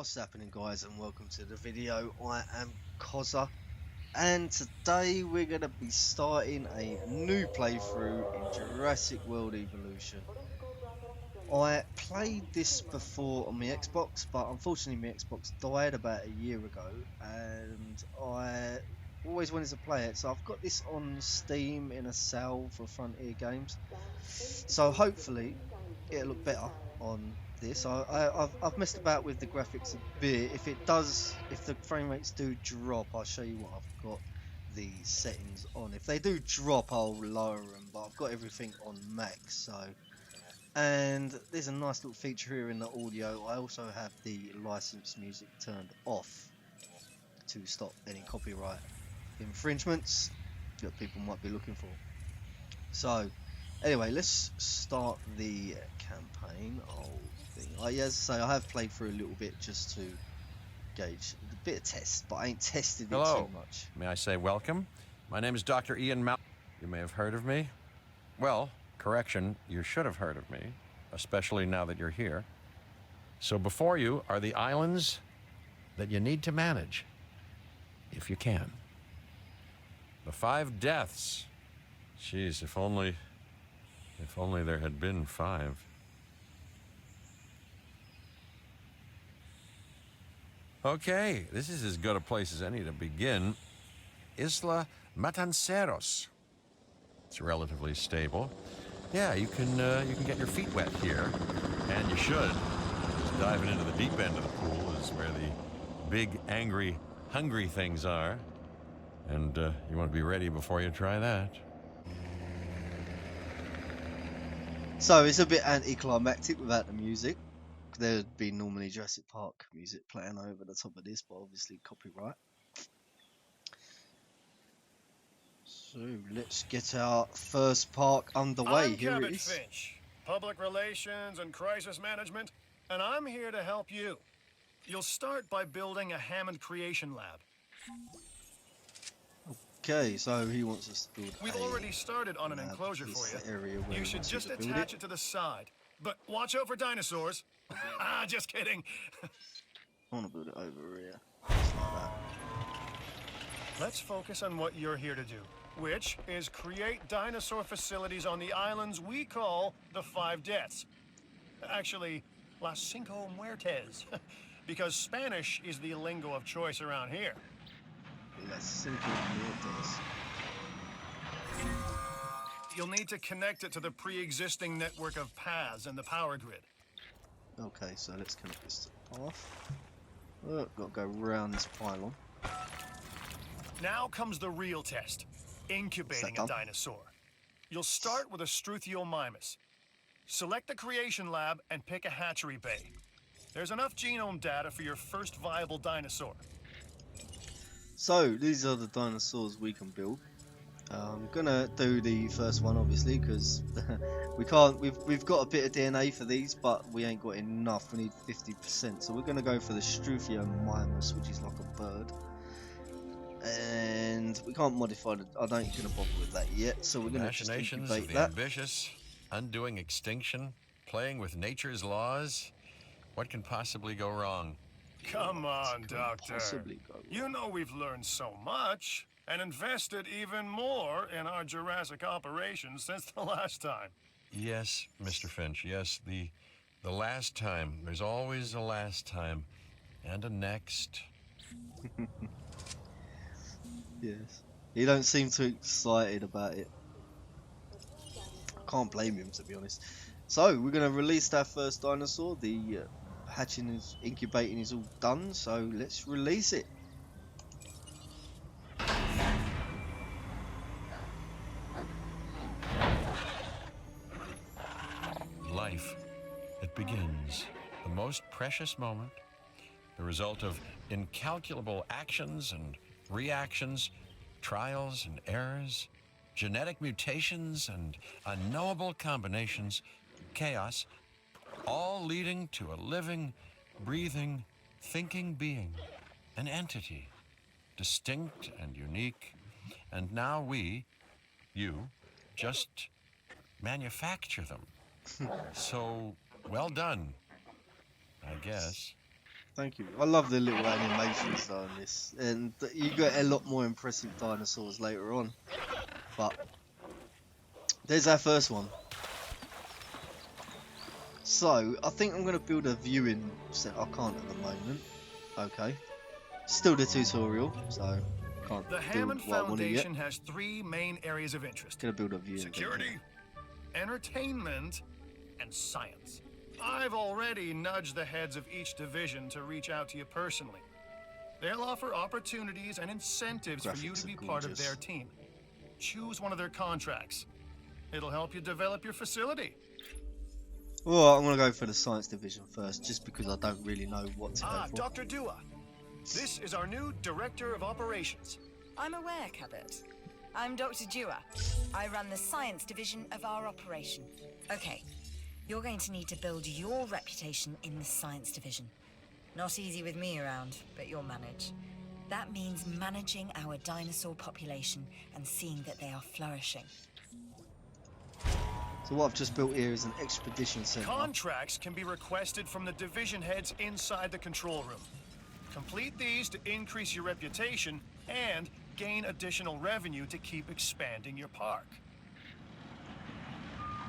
What's happening, guys, and welcome to the video. I am Cozza, and today we're going to be starting a new playthrough in Jurassic World Evolution. I played this before on my Xbox, but unfortunately my Xbox died about a year ago, and I always wanted to play it, so I've got this on Steam in a sale for Frontier Games, so hopefully it'll look better on this. I've messed about with the graphics a bit. If the frame rates do drop, I'll show you what I've got the settings on. If they do drop, I'll lower them, but I've got everything on max. And there's a nice little feature here in the audio. I also have the licensed music turned off to stop any copyright infringements that people might be looking for. So anyway, let's start the campaign. As I say, I have played through a little bit just to gauge a bit of test, but I ain't tested it too much. May I say welcome? My name is Dr. Ian Mal. You may have heard of me. Well, correction, you should have heard of me, especially now that you're here. So before you are the islands that you need to manage, if you can. The 5 deaths. Jeez, if only there had been 5. Okay, this is as good a place as any to begin. Isla Matanceros. It's relatively stable. Yeah, you can get your feet wet here, and you should. Just diving into the deep end of the pool is where the big, angry, hungry things are, and you want to be ready before you try that. So it's a bit anticlimactic without the music. There'd be normally Jurassic Park music playing over the top of this, but obviously copyright. So let's get our first park underway. I'm Here it Captain is. Finch, Public Relations and Crisis Management, and I'm here to help you. You'll start by building a Hammond Creation Lab. Okay, so he wants us to build. We've already started on an enclosure for you. You should just attach it to the side. But watch out for dinosaurs. Ah, just kidding. I want to build it over here. Just like that. Let's focus on what you're here to do, which is create dinosaur facilities on the islands we call the 5 deaths. Actually, Las Cinco Muertes, because Spanish is the lingo of choice around here. Las Cinco Muertes. You'll need to connect it to the pre-existing network of paths and the power grid. Okay, so let's connect this to the path. Oh, got to go round this pylon. Now comes the real test, incubating a dinosaur. You'll start with a Struthiomimus. Select the creation lab and pick a hatchery bay. There's enough genome data for your first viable dinosaur. So these are the dinosaurs we can build. I'm gonna do the first one obviously because we can't. We've got a bit of DNA for these, but we ain't got enough. We need 50%, so we're gonna go for the Struthiomimus, which is like a bird. And we can't modify it. I don't gonna bother with that yet. So we're gonna just incubate that. Ambitious, undoing extinction, playing with nature's laws. What can possibly go wrong? Come on, Doctor. Possibly go wrong. You know we've learned so much and invested even more in our Jurassic operations since the last time. Yes, Mr. Finch. Yes, the last time. There's always a last time, and a next. Yes. He don't seem too excited about it. I can't blame him, to be honest. So we're gonna release our first dinosaur. The incubating is all done. So let's release it. Life. It begins. The most precious moment. The result of incalculable actions and reactions, trials and errors, genetic mutations and unknowable combinations, chaos, all leading to a living, breathing, thinking being, an entity, distinct and unique, and now we, you, just manufacture them. So, well done, I guess. Thank you. I love the little animations though in this, and you get a lot more impressive dinosaurs later on. But there's our first one. So I think I'm gonna build a viewing set. I can't at the moment. Okay. Still the tutorial, so can't The build Hammond what I want to yet. Foundation has three main areas of interest: Gonna build a viewing security, entertainment, and science. I've already nudged the heads of each division to reach out to you personally. They'll offer opportunities and incentives for you Graphics to be are part of gorgeous. their team. Choose one of their contracts. It'll help you develop your facility. Well, I'm gonna go for the science division first, just because I don't really know what to go for. Dr. Dua. This is our new Director of Operations. I'm aware, Cabot. I'm Dr. Dua. I run the science division of our operation. Okay, you're going to need to build your reputation in the science division. Not easy with me around, but you'll manage. That means managing our dinosaur population and seeing that they are flourishing. So what I've just built here is an expedition center. Contracts can be requested from the division heads inside the control room. Complete these to increase your reputation and gain additional revenue to keep expanding your park.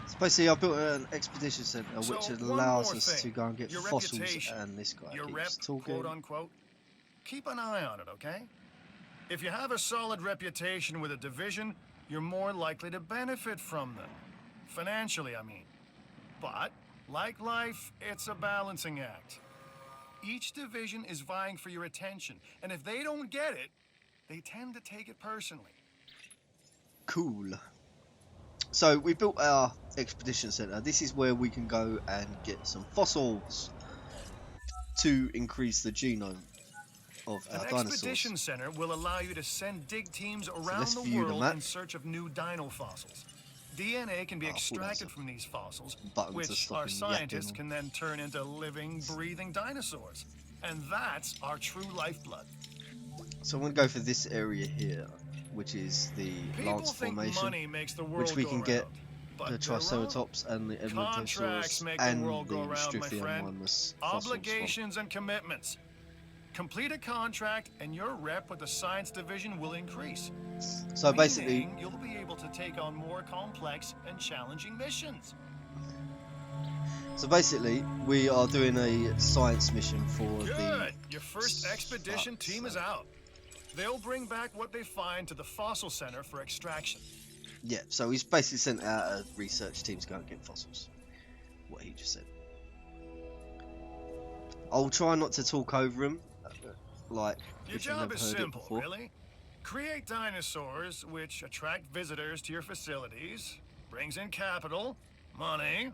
So basically, I built an expedition center So, which one allows more us thing. to go and get Your fossils, reputation, and this guy your rep, keeps talking. quote unquote. Keep an eye on it, okay? If you have a solid reputation with a division, you're more likely to benefit from them. Financially, I mean. But, like life, it's a balancing act. Each division is vying for your attention, and if they don't get it, they tend to take it personally. Cool. So we built our expedition center. This is where we can go and get some fossils to increase the genome of An our dinosaurs. expedition center will allow you to send dig teams around let's the view the world map. in search of new dino fossils. DNA can be Oh, I thought that was extracted a from these fossils, button to which stop our him scientists yapping. can then turn into living, breathing dinosaurs. And that's our true lifeblood. So I'm going to go for this area here, which is the People Lance think Formation, money makes the world which we go can around, get but the they're wrong. Triceratops and the Contracts Edmontosaurus make the and world the go around, my Strythium friend. minus fossils from. Obligations and commitments. Complete a contract and your rep with the science division will increase. So basically, Meaning you'll be able to take on more complex and challenging missions. we are doing a science mission for Good. Your first the expedition team is out. They'll bring back what they find to the fossil center for extraction. Yeah, so he's basically sent out a research team to go and get fossils. What he just said. I'll try not to talk over him, like Your if you've job never is heard it simple, before. really. Create dinosaurs which attract visitors to your facilities, brings in capital, money,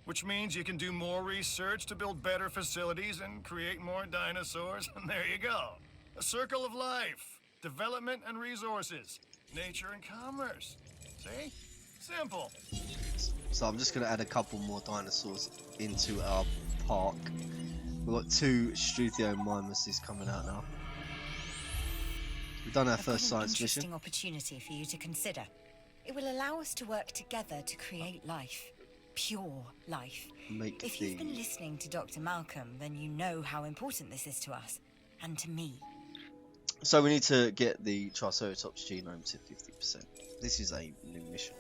which means you can do more research to build better facilities and create more dinosaurs, and there you go. A circle of life, development and resources, nature and commerce. See? Simple. So I'm just going to add a couple more dinosaurs into our park. We've got 2 Strythium mimuses coming out now. We've done our I've got first an science interesting mission. opportunity for you to consider. It will allow us to work together to create life. Pure life. Make If you've been listening to Dr. Malcolm, then you know how important this is to us. And to me. So we need to get the Triceratops genome to 50%. This is a new mission.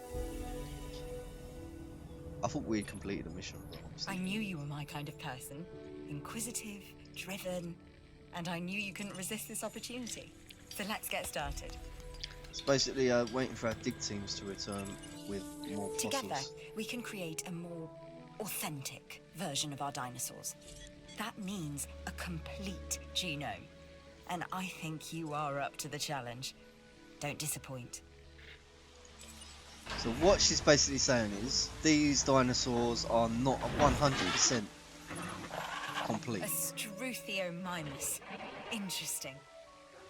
I thought we had completed a mission, but obviously. I knew you were my kind of person. Inquisitive, driven, and I knew you couldn't resist this opportunity. So let's get started. It's basically waiting for our dig teams to return with more fossils. Together, we can create a more authentic version of our dinosaurs. That means a complete genome. And I think you are up to the challenge. Don't disappoint. So what she's basically saying is, these dinosaurs are not 100% complete. A Struthiomimus. Interesting.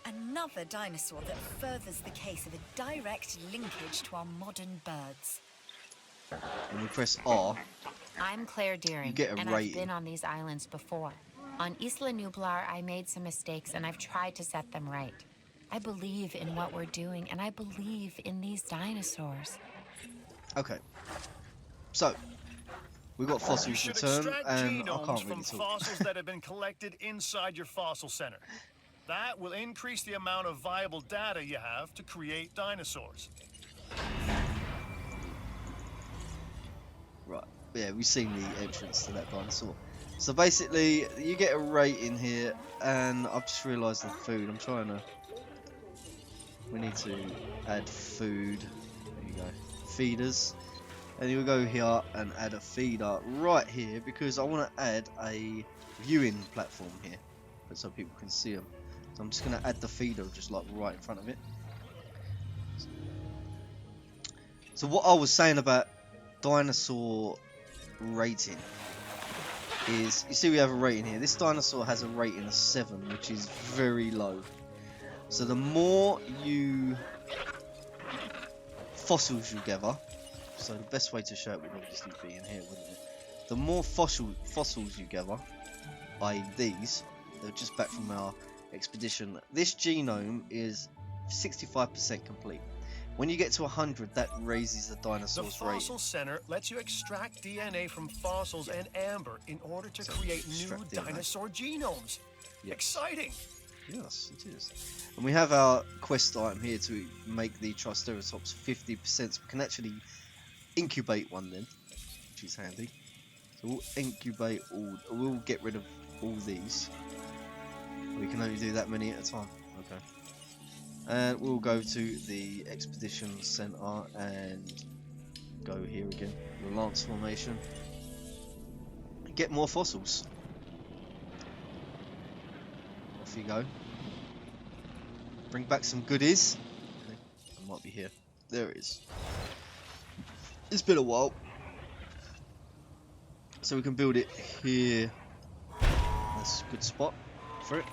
Another dinosaur that furthers the case of a direct linkage to our modern birds. When we press R, I'm Claire Deering, you get a and rating. I've been on these islands before. On Isla Nublar, I made some mistakes, and I've tried to set them right. I believe in what we're doing, and I believe in these dinosaurs. Okay. So, We got You fossils should returned, extract and I genomes can't from really talk. fossils that have been collected inside your fossil center. That will increase the amount of viable data you have to create dinosaurs. Right, yeah, we've seen the entrance to that dinosaur. So basically, you get a rate in here, and I've just realised the food. I'm trying to. We need to add food. There you go, feeders. And you'll go here and add a feeder right here because I want to add a viewing platform here, so people can see them. So I'm just going to add the feeder just like right in front of it. So what I was saying about dinosaur rating is, you see we have a rating here. This dinosaur has a rating of 7, which is very low. So the more fossils you gather, so the best way to show it would obviously be in here, wouldn't it? The more fossils you gather, i.e. these, they're just back from our expedition. This genome is 65% complete. When you get to 100, that raises the The dinosaur's fossil rating. center lets you extract DNA from fossils and amber in order to So create new extract DNA. dinosaur genomes. Yes. Exciting! Yes, it is. And we have our quest item here to make the Triceratops 50%. So we can actually incubate one then, which is handy. So we'll incubate all. We'll get rid of all these. We can only do that many at a time. Okay. And we'll go to the expedition center and go here again. The Lance formation. Get more fossils. Off you go. Bring back some goodies. It might be here. There it is. It's been a while. So we can build it here. That's a good spot for it.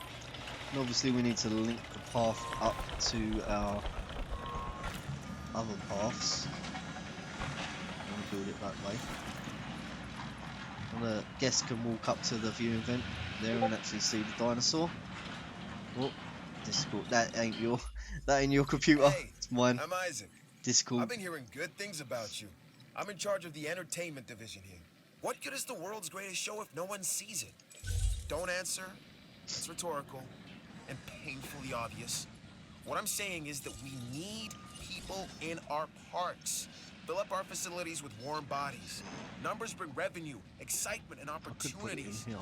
And obviously we need to link the path up to our other paths. I want to build it that way. And the guest can walk up to the viewing vent there and actually see the dinosaur. Oh, Discord. That ain't your computer. Hey, It's mine. I'm Isaac. Discord. I've been hearing good things about you. I'm in charge of the entertainment division here. What good is the world's greatest show if no one sees it? Don't answer. It's rhetorical and painfully obvious. What I'm saying is that we need people in our parks. Fill up our facilities with warm bodies. Numbers bring revenue, excitement, and I could put it in opportunities. here.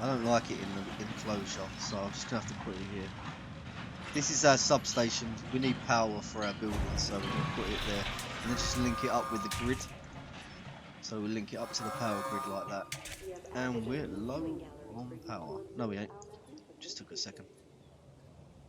I don't like it in the enclosure, so I'm just gonna have to put it here. This is our substation. We need power for our building, so we're gonna put it there, and then just link it up with the grid. So we'll link it up to the power grid like that. And we're low on power. No, we ain't. Just took a second.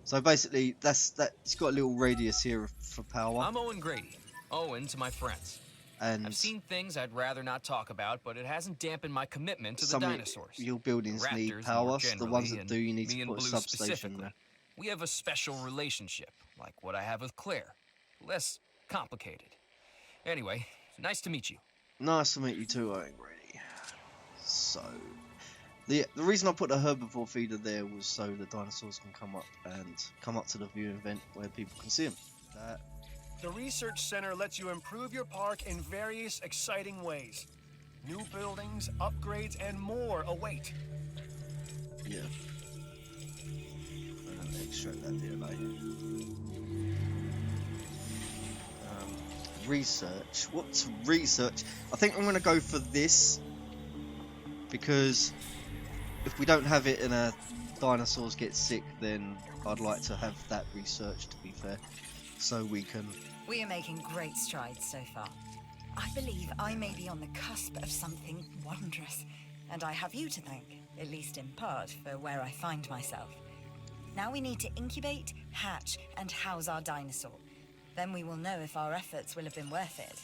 So basically, that's that. It's got a little radius here for power, I'm Owen Grady. Owen to my friends. and I've seen things I'd rather not talk about, but it hasn't dampened my commitment to the some of dinosaurs. your buildings need Raptors power. more So the ones generally, that do, you need me to and put a Blue substation specifically. there. We have a special relationship, like what I have with Claire. Less complicated. Anyway, nice to meet you. Nice to meet you too, Owen Grady. So, the reason I put the herbivore feeder there was so the dinosaurs can come up to the viewing vent where people can see them. The research center lets you improve your park in various exciting ways. New buildings, upgrades, and more await. Yeah. And extract that DNA. Research. What's research? I think I'm going to go for this because if we don't have it and our dinosaurs get sick, then I'd like to have that research, to be fair, so we can. We are making great strides so far. I believe I may be on the cusp of something wondrous, and I have you to thank, at least in part, for where I find myself. Now we need to incubate, hatch, and house our dinosaur. Then we will know if our efforts will have been worth it.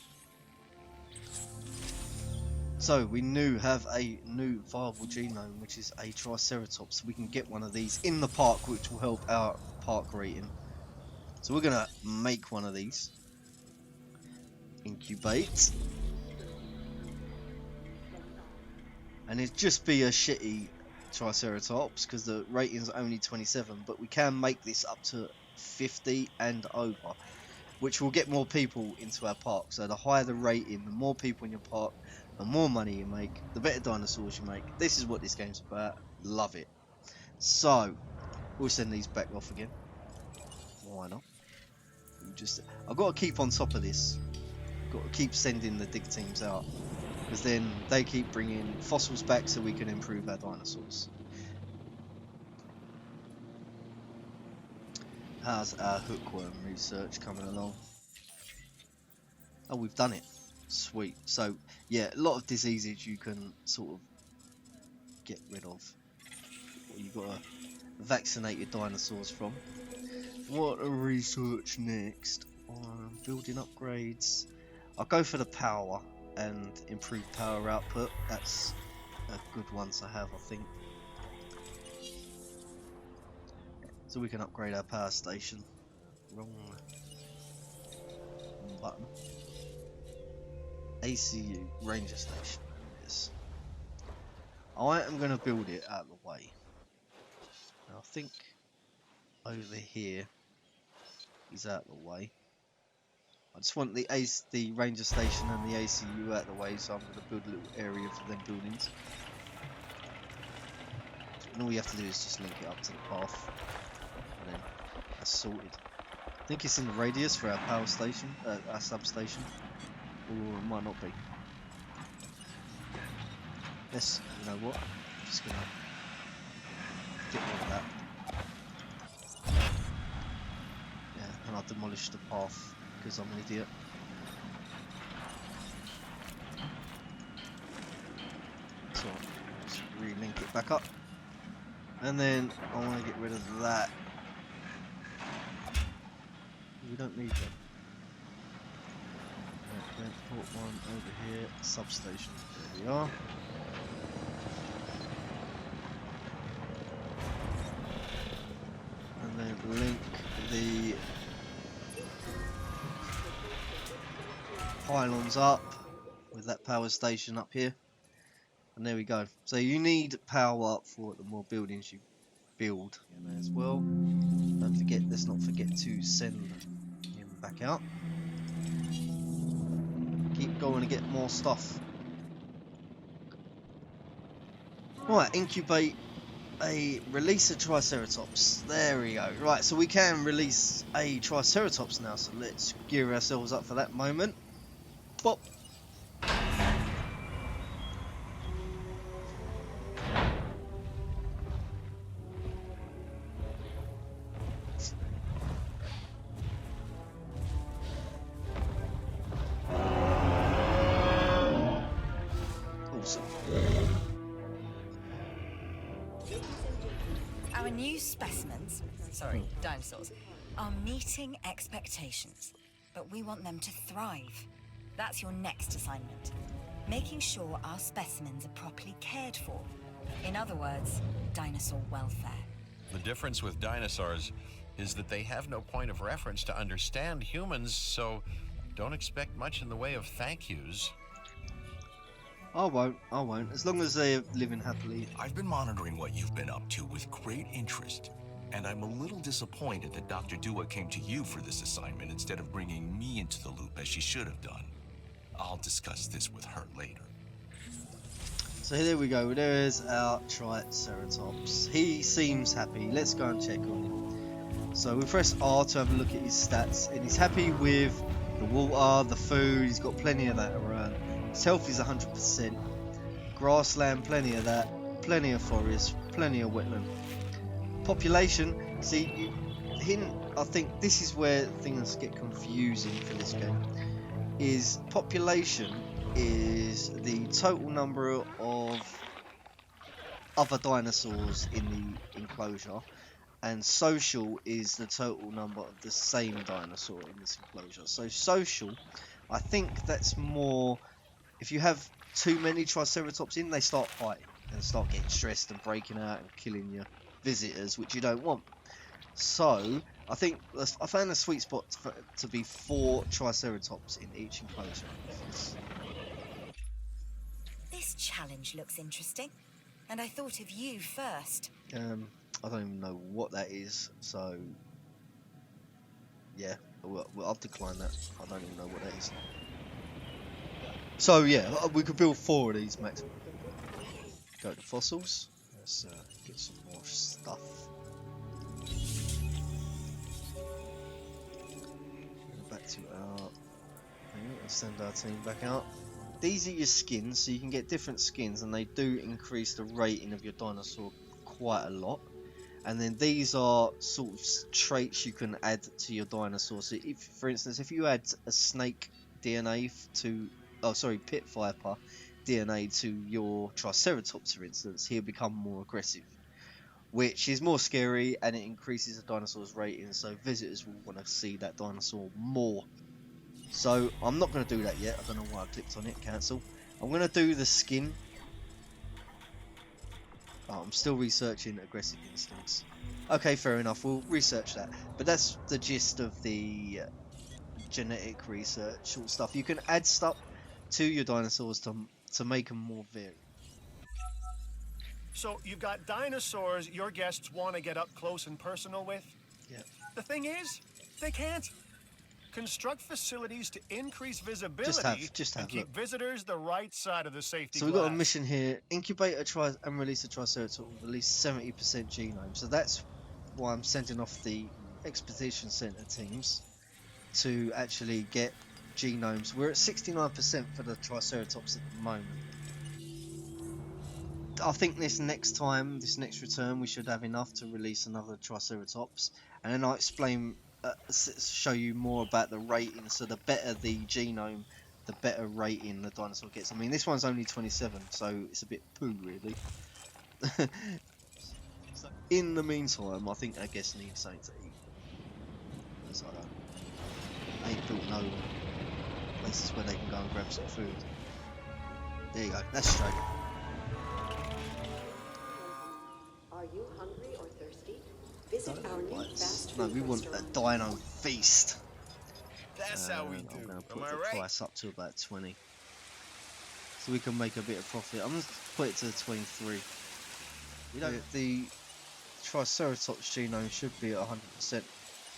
So we have a new viable genome, which is a Triceratops. We can get one of these in the park, which will help our park rating. So we're gonna make one of these. Incubate. And it'd just be a shitty Triceratops because the rating's only 27, but we can make this up to 50 and over. which will get more people into our park. So the higher the rating, the more people in your park, the more money you make, the better dinosaurs you make. This is what this game's about. Love it. So we'll send these back off again. Why not? I've got to keep on top of this. Got to keep sending the dig teams out, because then they keep bringing fossils back so we can improve our dinosaurs. How's our hookworm research coming along? Oh, we've done it. Sweet. So yeah, a lot of diseases you can sort of get rid of, or you got to vaccinate your dinosaurs from. What a research next? Building upgrades. I'll go for the power and improve power output. That's a good one to have, I think. So we can upgrade our power station. Wrong button. ACU, Ranger Station. There it is. I am going to build it out of the way. Now, I think over here is out of the way. I just want the Ranger Station and the ACU out of the way, so I'm going to build a little area for them buildings. And all you have to do is just link it up to the path, and then that's sorted. I think it's in the radius for our power station, our substation, or it might not be. Yes, you know what? I'm just going to get rid of that. Yeah, and I'll demolish the path because I'm an idiot. So just re-link it back up, and then I want to get rid of that. We don't need that. Right, then put one over here, substation. There we are. And then link the pylons up with that power station up here, and there we go. So you need power for the more buildings you build as well. Don't forget, let's not forget to send him back out. Keep going to get more stuff. Right, incubate release a Triceratops. There we go. Right, so we can release a Triceratops now, so let's gear ourselves up for that moment. Bop. Awesome. Our new specimens, dinosaurs, are meeting expectations, but we want them to thrive. That's your next assignment. Making sure our specimens are properly cared for. In other words, dinosaur welfare. The difference with dinosaurs is that they have no point of reference to understand humans, so don't expect much in the way of thank yous. I won't. As long as they're living happily. I've been monitoring what you've been up to with great interest, and I'm a little disappointed that Dr. Dua came to you for this assignment instead of bringing me into the loop as she should have done. I'll discuss this with her later. So there we go. There's our Triceratops. He seems happy. Let's go and check on him. So we press R to have a look at his stats, and he's happy with the water, the food. He's got plenty of that around. His health is 100%. Grassland, plenty of that. Plenty of forest, plenty of wetland. Population, see, I think this is where things get confusing for this game. Is population is the total number of other dinosaurs in the enclosure, and social is the total number of the same dinosaur in this enclosure. So social, I think that's more, if you have too many Triceratops in, they start fighting and start getting stressed and breaking out and killing your visitors, which you don't want. So I think I found a sweet spot to be 4 Triceratops in each enclosure. This challenge looks interesting, and I thought of you first. I don't even know what that is, so Yeah, well, I'll decline that. I don't even know what that is. So yeah, we could build 4 of these maximum. Go to fossils. Let's get some more stuff. Go back to our thing. Let's send our team back out. These are your skins, so you can get different skins, and they do increase the rating of your dinosaur quite a lot. And then these are sort of traits you can add to your dinosaur. So if, for instance, if you add a snake DNA to, pit viper DNA to your Triceratops, for instance, he'll become more aggressive, which is more scary, and it increases the dinosaur's rating, so visitors will want to see that dinosaur more. So I'm not going to do that yet. I don't know why I clicked on it, cancel. I'm going to do the skin. Oh, I'm still researching aggressive instincts. Okay, fair enough, we'll research that. But that's the gist of the genetic research sort of stuff. You can add stuff to your dinosaurs to make them more varied. So you've got dinosaurs your guests want to get up close and personal with. Yeah. The thing is, they can't. Construct facilities to increase visibility Just have and keep look. visitors the right side of the safety So we've got a glass. mission here: incubate and release a Triceratops with at least 70% genome. So that's why I'm sending off the expedition center teams to actually get genomes. We're at 69% for the Triceratops at the moment. I think this next return, we should have enough to release another Triceratops, and then I'll explain, show you more about the rating. So the better the genome, the better rating the dinosaur gets. I mean, this one's only 27, so it's a bit poo, really. In the meantime, I think our guests need something to eat. It's like that. I ain't built no places where they can go and grab some food. There you go, that's straight. Are you hungry or thirsty? Visit our new fast food No, we want a restaurant. dino feast. That's how we I'm do. going to put Am I the right? price up to about 20. So we can make a bit of profit. I'm going to put it to 23. You know, the Triceratops genome should be at 100%,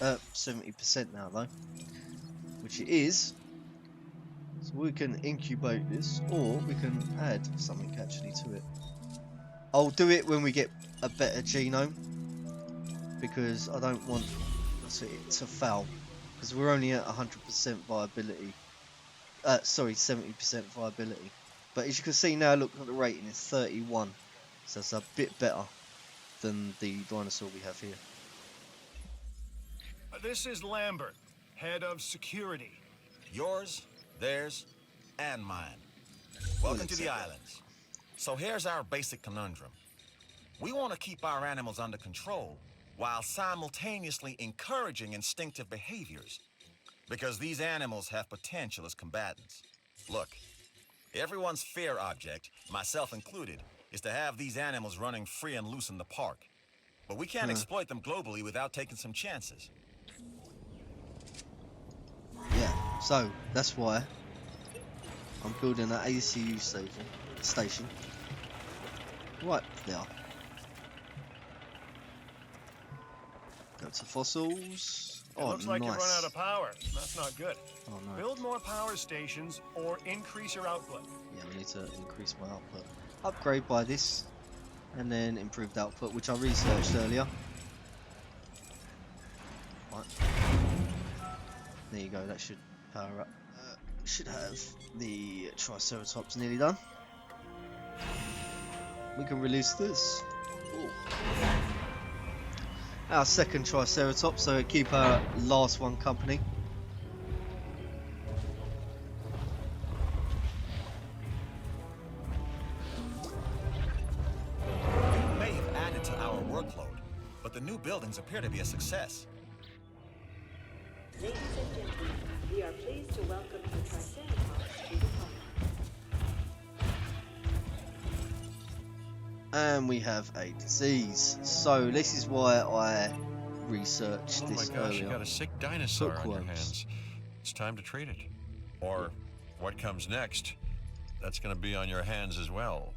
70% now though, which it is. So we can incubate this, or we can add something actually to it. I'll do it when we get a better genome, because I don't want it to fail, because we're only at 100% viability. 70% viability. But as you can see now, look at the rating, it's 31. So it's a bit better than the dinosaur we have here. This is Lambert, head of security. Yours, theirs, and mine. Welcome to the islands. So here's our basic conundrum. We want to keep our animals under control while simultaneously encouraging instinctive behaviors, because these animals have potential as combatants. Look, everyone's fear object, myself included, is to have these animals running free and loose in the park. But we can't exploit them globally without taking some chances. Yeah, so that's why I'm building an ACU station right there. Go to fossils. It looks like nice. you run out of power. That's not good. Oh no. Build more power stations or increase your output. Yeah, we need to increase my output. Upgrade by this, and then improved output, which I researched earlier. Right. There you go, that should power up. Should have the Triceratops nearly done. We can release this. Ooh. Our second Triceratops, so keep our last one company. You may have added to our workload, but the new buildings appear to be a success. Ladies and gentlemen, we are pleased to welcome the Triceratops to the park. And we have a disease. So this is why I researched Oh my this gosh, earlier. you got a sick dinosaur on your Hookworms. hands. It's time to treat it. Or what comes next, that's going to be on your hands as well.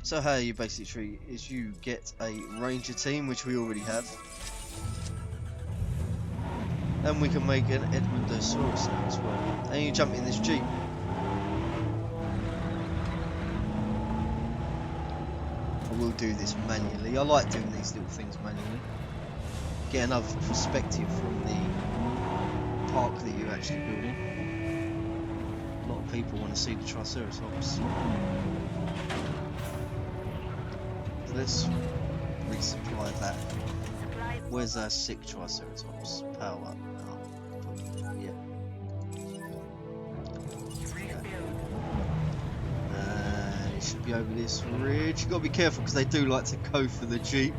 So how you basically treat it is you get a ranger team, which we already have. And we can make an Edmondosaurus now as well. And you jump in this jeep. I will do this manually. I like doing these little things manually. Get another perspective from the park that you're actually building. A lot of people want to see the Triceratops. So let's resupply that. Where's our sick Triceratops? Power up. Oh, yeah. It should be over this ridge. You've got to be careful because they do like to go for the jeep.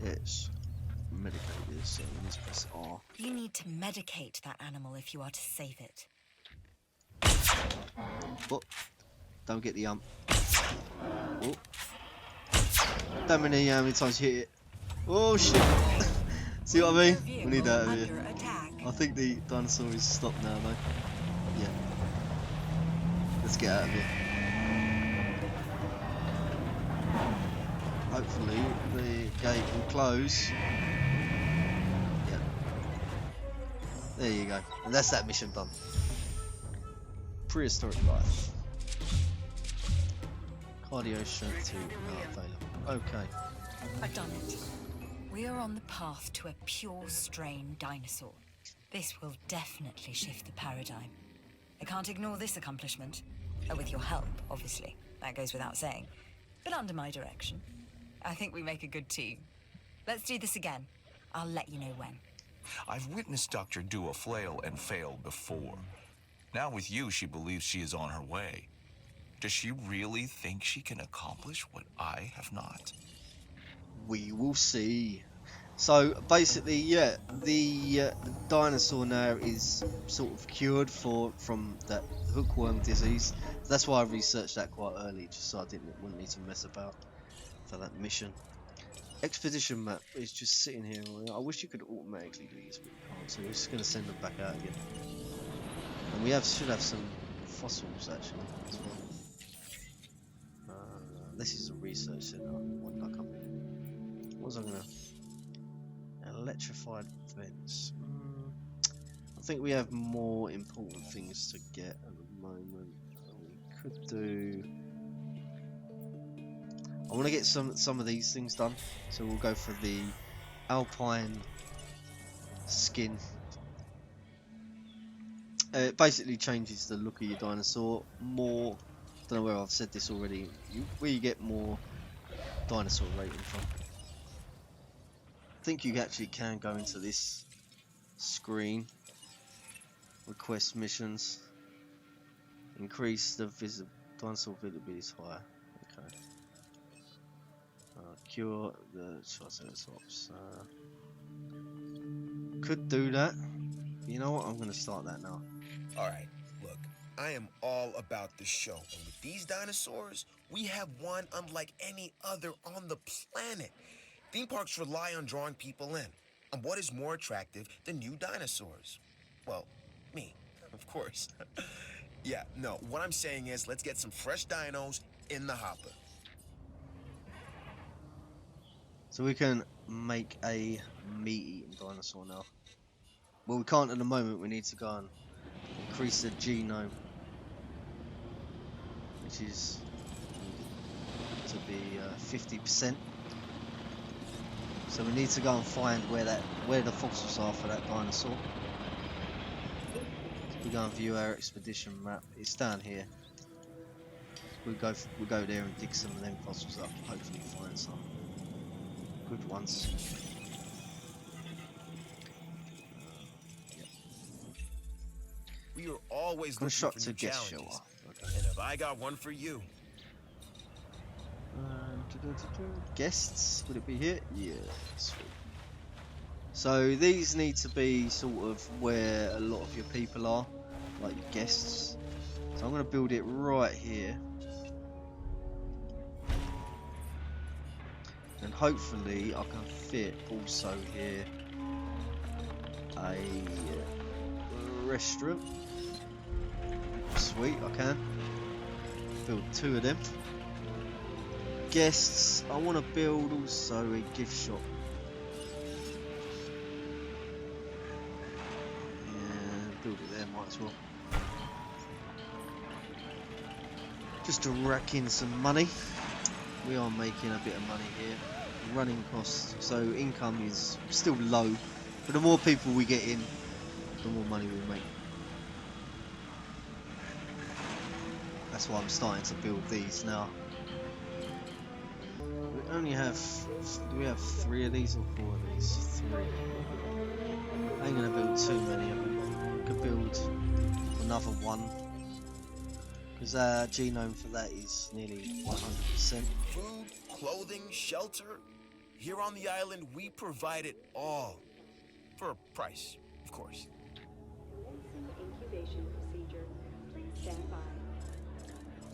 It's medicated, so let's press R. You need to medicate that animal if you are to save it. Oh, don't get the Oh. Don't many how many times you hit it. Oh shit! See what I mean? We need that over here. I think the dinosaur is stopped now though. Yeah. Let's get out of here. Hopefully the gate will close. Yeah. There you go. And that's that mission done. Prehistoric life. Cardio strength 2 not available. Okay. I've done it. We are on the path to a pure strain dinosaur. This will definitely shift the paradigm. I can't ignore this accomplishment. With your help, obviously. That goes without saying. But under my direction. I think we make a good team. Let's do this again. I'll let you know when. I've witnessed Dr. Dua flail and fail before. Now with you, she believes she is on her way. Does she really think she can accomplish what I have not? We will see. So basically, yeah, the dinosaur now is sort of cured from that hookworm disease. That's why I researched that quite early, just so I wouldn't need to mess about for that mission. Expedition map is just sitting here. I wish you could automatically do this, but you can't. So we're just going to send them back out again. And we should have some fossils actually as well. This is a research center. What did I come in? What was I gonna? Electrified vents. I think we have more important things to get at the moment. We could do. I want to get some of these things done, so we'll go for the alpine skin. It basically changes the look of your dinosaur more. Don't know where I've said this already. Where you get more dinosaur rating from. I think you actually can go into this screen. Request missions. Increase the dinosaur visibility is higher. Okay. Cure the Triceratops. Could do that. You know what? I'm going to start that now. Alright, look. I am all about the show. And with these dinosaurs, we have one unlike any other on the planet. Theme parks rely on drawing people in. And what is more attractive than new dinosaurs? Well, me, of course. Yeah, no, what I'm saying is let's get some fresh dinos in the hopper. So we can make a meat-eating dinosaur now. Well, we can't at the moment. We need to go and increase the genome, which is to be 50%. So we need to go and find where the fossils are for that dinosaur. So we go and view our expedition map. It's down here. We'll go there and dig some of them fossils up. Hopefully find some good ones. We are always looking for new challenges. And have I got one for you? Guests, would it be here? Yeah, sweet. So these need to be sort of where a lot of your people are, like your guests. So I'm going to build it right here. And hopefully I can fit also here a restaurant. Sweet, I can. Build 2 of them. Guests, I want to build also a gift shop. build it there, might as well. Just to rack in some money. We are making a bit of money here. Running costs, so income is still low, but the more people we get in, the more money we make. That's why I'm starting to build these now. We only have, do we have 3 of these or 4 of these? 3. I ain't gonna build too many of them. I could build another one, because our genome for that is nearly 100%. Food, clothing, shelter. Here on the island, we provide it all. For a price, of course. Commencing incubation procedure. Please stand by.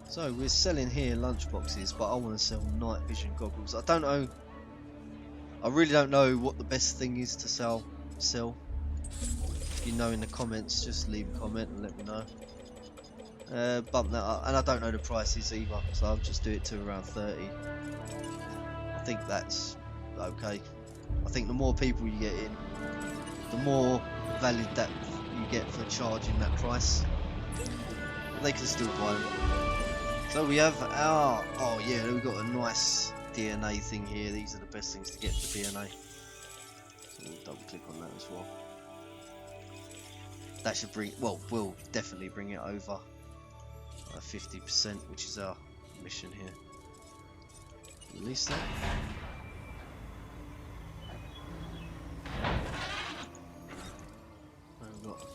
So we're selling here lunchboxes, but I want to sell night vision goggles. I don't know. I really don't know what the best thing is to sell. If you know in the comments, just leave a comment and let me know. Bump that up, and I don't know the prices either, so I'll just do it to around 30. I think that's okay. I think the more people you get in, the more valid that you get for charging that price. They can still buy them. So we have our, oh yeah, we've got a nice DNA thing here. These are the best things to get for DNA. So we'll double click on that as well. That should bring, well, we'll definitely bring it over 50%, which is our mission here. Release that. I've got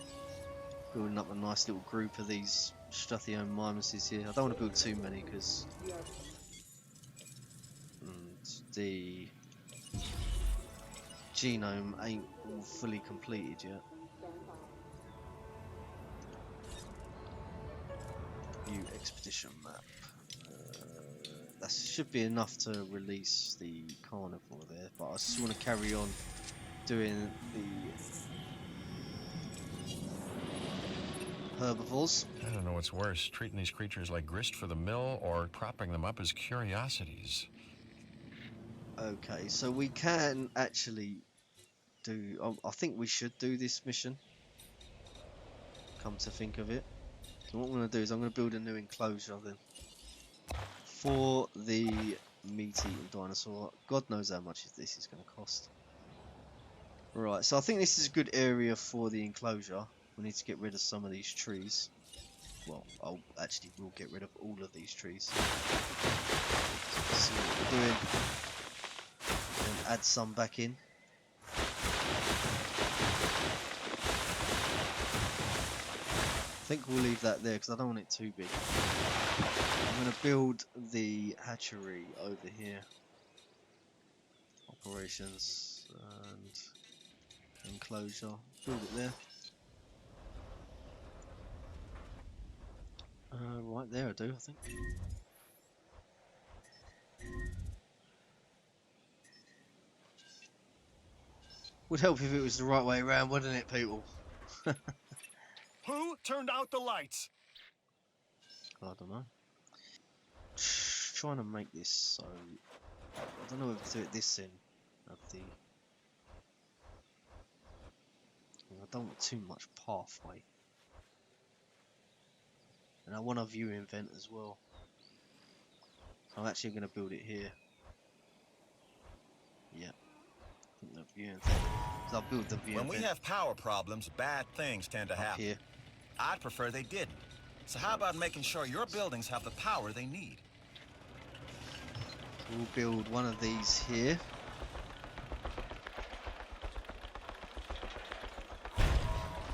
building up a nice little group of these Strathiomymesis here. I don't want to build too many because the genome ain't all fully completed yet. View expedition map. That should be enough to release the carnivore there, but I just want to carry on doing the herbivores. I don't know what's worse, treating these creatures like grist for the mill or propping them up as curiosities. Okay, so we can actually do, I think we should do this mission, come to think of it. So what I'm going to do is I'm going to build a new enclosure then for the meat-eating dinosaur. God knows how much this is going to cost. Right, so I think this is a good area for the enclosure. We need to get rid of some of these trees. Well, we'll get rid of all of these trees. So let's see what we're doing. And add some back in. I think we'll leave that there because I don't want it too big. I'm going to build the hatchery over here. Operations and enclosure. Build it there. Right there I do, I think. Would help if it was the right way around, wouldn't it, people? Who turned out the lights? I don't know. Trying to make this so I don't know if to do it this end of the. I don't want too much pathway, and I want a viewing vent as well. So I'm actually going to build it here. Yeah, I think the viewing vent. So I'll build the viewing vent. When we have power problems, bad things tend to happen. Here. I'd prefer they didn't. So how about making sure your buildings have the power they need? We'll build one of these here.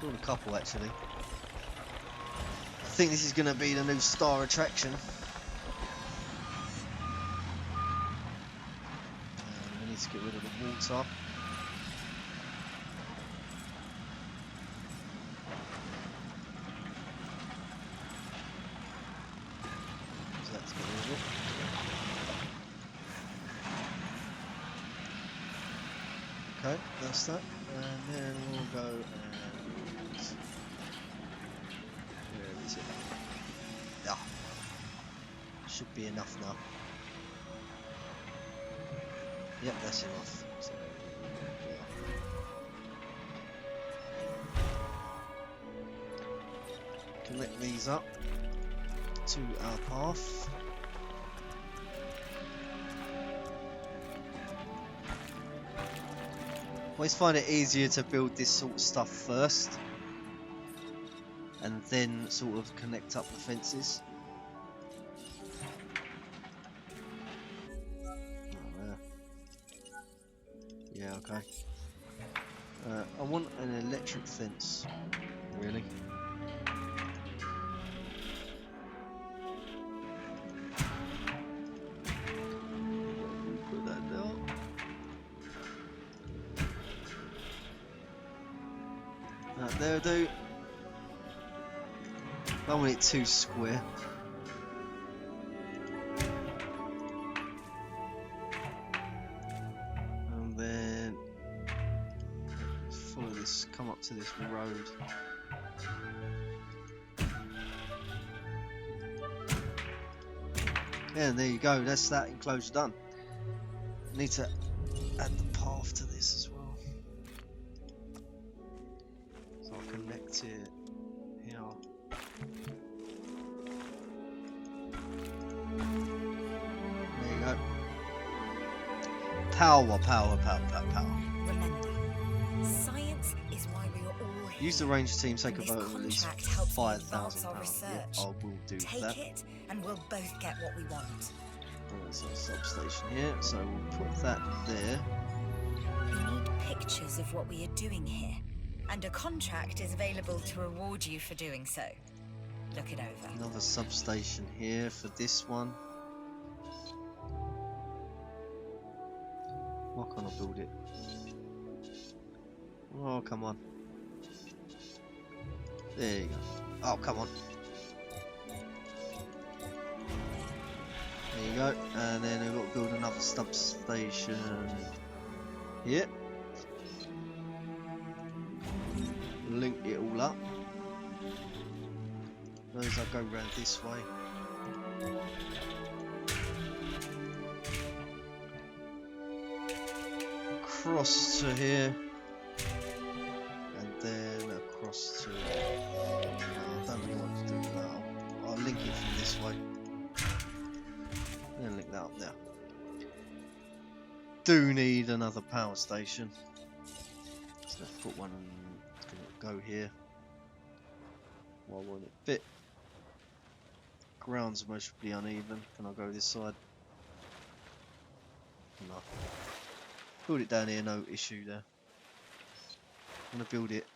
Build a couple actually. I think this is going to be the new star attraction. We need to get rid of the water. So let's get rid of it. Okay, that's that, and then we'll go and where is it? Ah, should be enough now. Yep, that's enough. So, yeah. connect these up to our path. Always find it easier to build this sort of stuff first and then sort of connect up the fences. Yeah, okay. I want an electric fence, really. Put that down. There, do. I want it too square. And then follow this, come up to this road. Yeah, and there you go, that's that enclosure done. Need to add the path to this as well. So I'll connect it here. There you go. Power, power, power, power, power. Remember, science is why we are all here. Use the ranger team, take And a this vote of at least contract helps me advance £5,000. our Yeah, research. I will do Take that. it, and we'll both get what we want. There's a substation here, so we'll put that there. We need pictures of what we are doing here, and a contract is available to reward you for doing so. Look it over. Another substation here for this one. Why can't I build it? Oh, come on. There you go. Oh, come on. There you go. And then we've got to build another substation here. Link it all up. Those I go round this way. Across to here. And then across to... I don't really want to do that. I'll link it from this way. And link that up there. Do need another power station. So let's put one, it's gonna go here. Why won't it fit? Ground's mostly uneven. Can I go this side? No. Build it down here, no issue there. I'm gonna build it.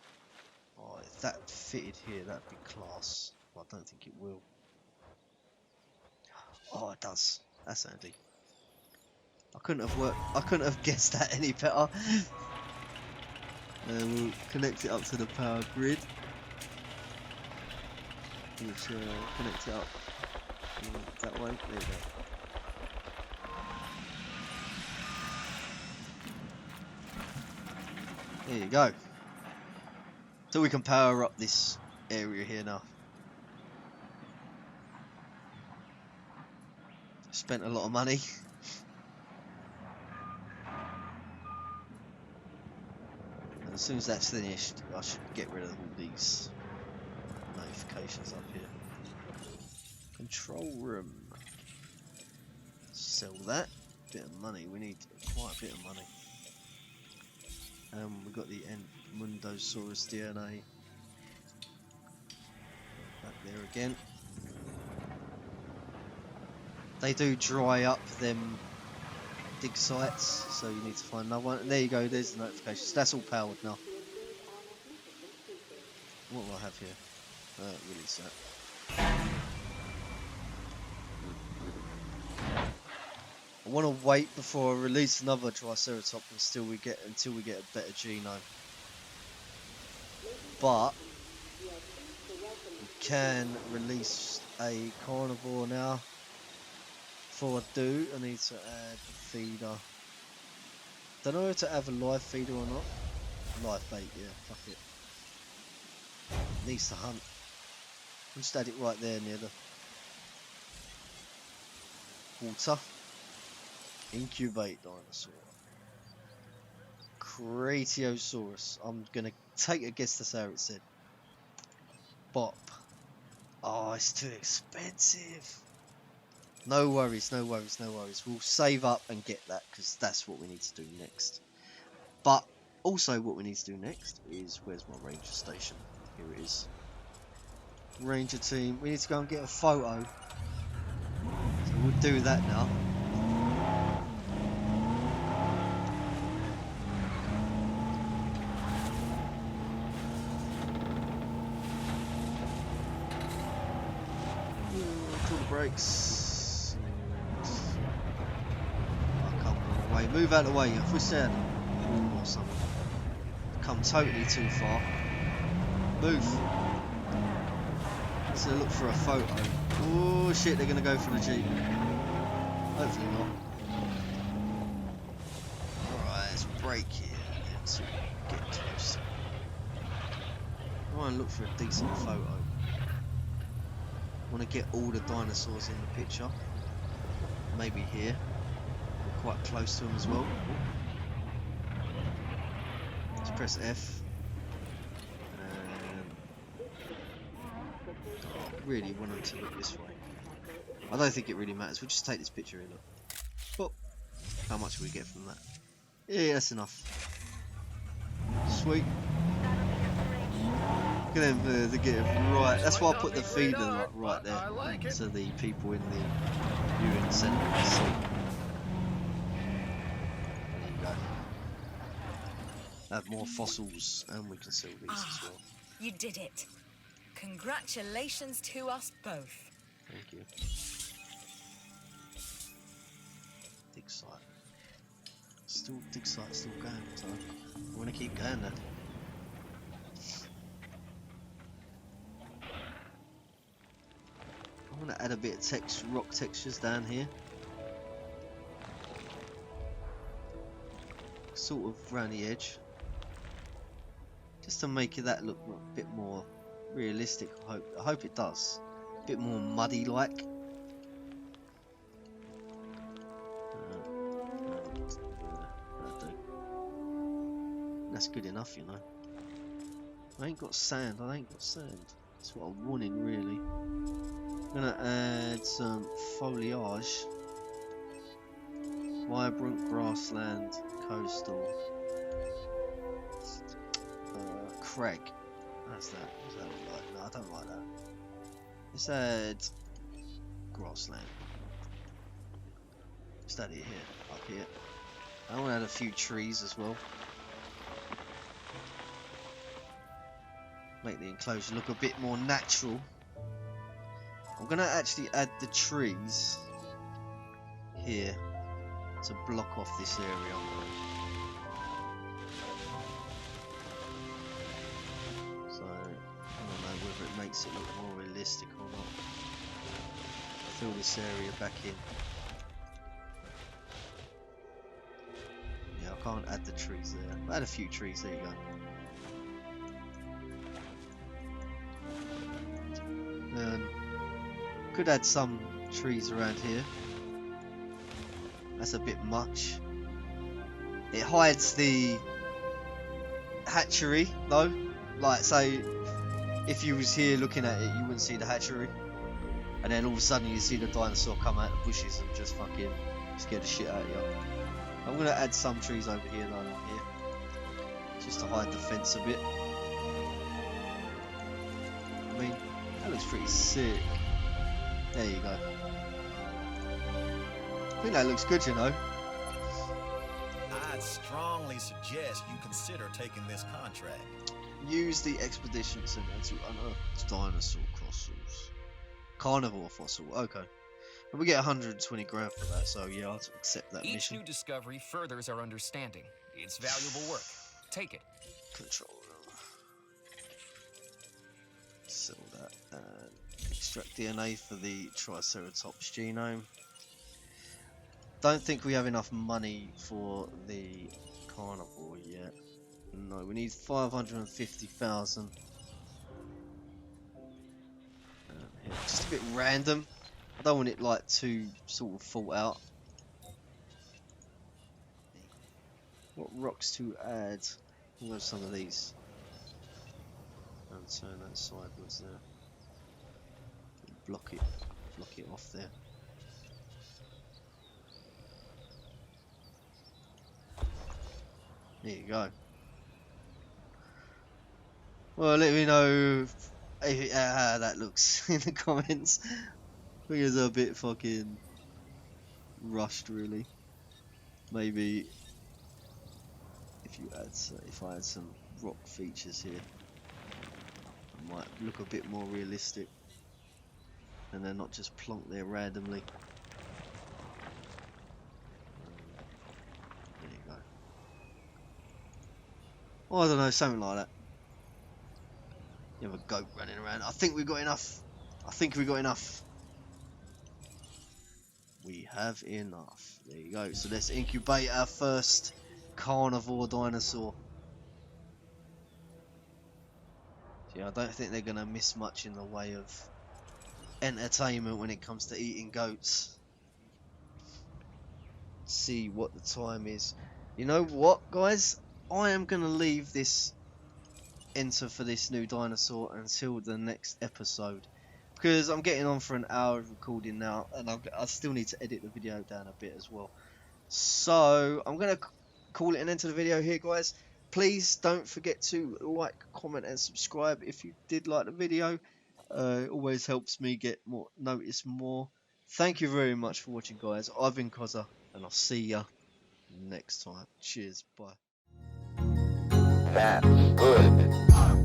Oh, if that fitted here, that'd be class. But I don't think it will. Oh, it does. That's handy. I couldn't have guessed that any better. We'll connect it up to the power grid. Which connect it up that way. There you go. There you go. So we can power up this area here now. Spent a lot of money. And as soon as that's finished, I should get rid of all these notifications up here. Control room. Sell that. Bit of money. We need quite a bit of money. We've got the Mundosaurus DNA. Back there again. They do dry up them dig sites, so you need to find another one. And there you go, there's the notifications. That's all powered now. What will I have here? Release that. I want to wait before I release another Triceratops until we get a better genome. But we can release a carnivore now. Before I do, I need to add a feeder. Don't know if to have a live feeder or not. Live bait, yeah, fuck it. Needs to hunt. I'll just add it right there near the water. Incubate dinosaur. Cratiosaurus. I'm gonna take a guess that's how it said. Bop. Oh, it's too expensive. No worries, no worries, no worries. We'll save up and get that because that's what we need to do next. But also what we need to do next is, where's my ranger station? Here it is. Ranger team, we need to go and get a photo. So we'll do that now. Pull the brakes. I'll come away. Move out of the way. If we said or something, come totally too far. Move. Let's look for a photo. Oh shit, they're gonna go for the Jeep. Hopefully not. Alright, let's brake here and get closer. I want to look for a decent photo. I want to get all the dinosaurs in the picture. Maybe here. We're quite close to them as well. Let's press F. I really want them to look this way. I don't think it really matters. We'll just take this picture in. But how much will we get from that? Yeah, that's enough. Sweet. Look at them, they get it right. That's why I put the feeder like right there, so the people in the viewing centre can see. There you go. Add more fossils, and we can sell these as well. You did it. Congratulations to us both. Thank you. Dig site. Still dig site, still going. So I want to keep going there. I'm going to add a bit of text, rock textures down here. Sort of around the edge. Just to make that look a bit more realistic. I hope it does. A bit more muddy like. That's good enough, you know. I ain't got sand. That's what I wanted really. I'm gonna add some foliage, vibrant grassland, coastal, crag. That's that. What's that look like? No, I don't like that. Let's add grassland. Let's add it here, up here. I want to add a few trees as well. Make the enclosure look a bit more natural. I'm gonna actually add the trees here to block off this area. So I don't know whether it makes it look more realistic or not. Fill this area back in. Yeah, I can't add the trees there. I'll add a few trees, there you go. Could add some trees around here. That's a bit much. It hides the hatchery though. Like say if you was here looking at it, you wouldn't see the hatchery. And then all of a sudden you see the dinosaur come out of the bushes and just fucking scare the shit out of you. I'm gonna add some trees over here though, here. Just to hide the fence a bit. I mean, that looks pretty sick. There you go. I think that looks good, you know. I'd strongly suggest you consider taking this contract. Use the expedition center to unearth dinosaur fossils. Carnivore fossil, okay. And we get 120 grand for that, so yeah, I'll accept that Each mission. new discovery furthers our understanding. It's valuable work. Take it. Control room. Sell that and extract DNA for the Triceratops genome. Don't think we have enough money for the carnivore yet. No, we need 550,000. Just a bit random. I don't want it like too sort of thought out. What rocks to add? We'll have some of these. And turn that sideways there. block it off there. There you go. Well, let me know how that looks in the comments. I think it's a bit fucking rushed, really. Maybe if I had some rock features here, it might look a bit more realistic, and they're not just plonked there randomly. There you go. Oh, I don't know, something like that. You have a goat running around. I think we've got enough. We have enough. There you go. So let's incubate our first carnivore dinosaur. See, I don't think they're going to miss much in the way of entertainment when it comes to eating goats. See what the time is. You know what, guys? I am going to leave this enter for this new dinosaur until the next episode, because I'm getting on for an hour of recording now, and I still need to edit the video down a bit as well. So I'm going to call it an end to the video here, guys. Please don't forget to like, comment and subscribe if you did like the video. It always helps me get noticed more. Thank you very much for watching, guys. I've been Cozza, and I'll see ya next time. Cheers, bye. That's good.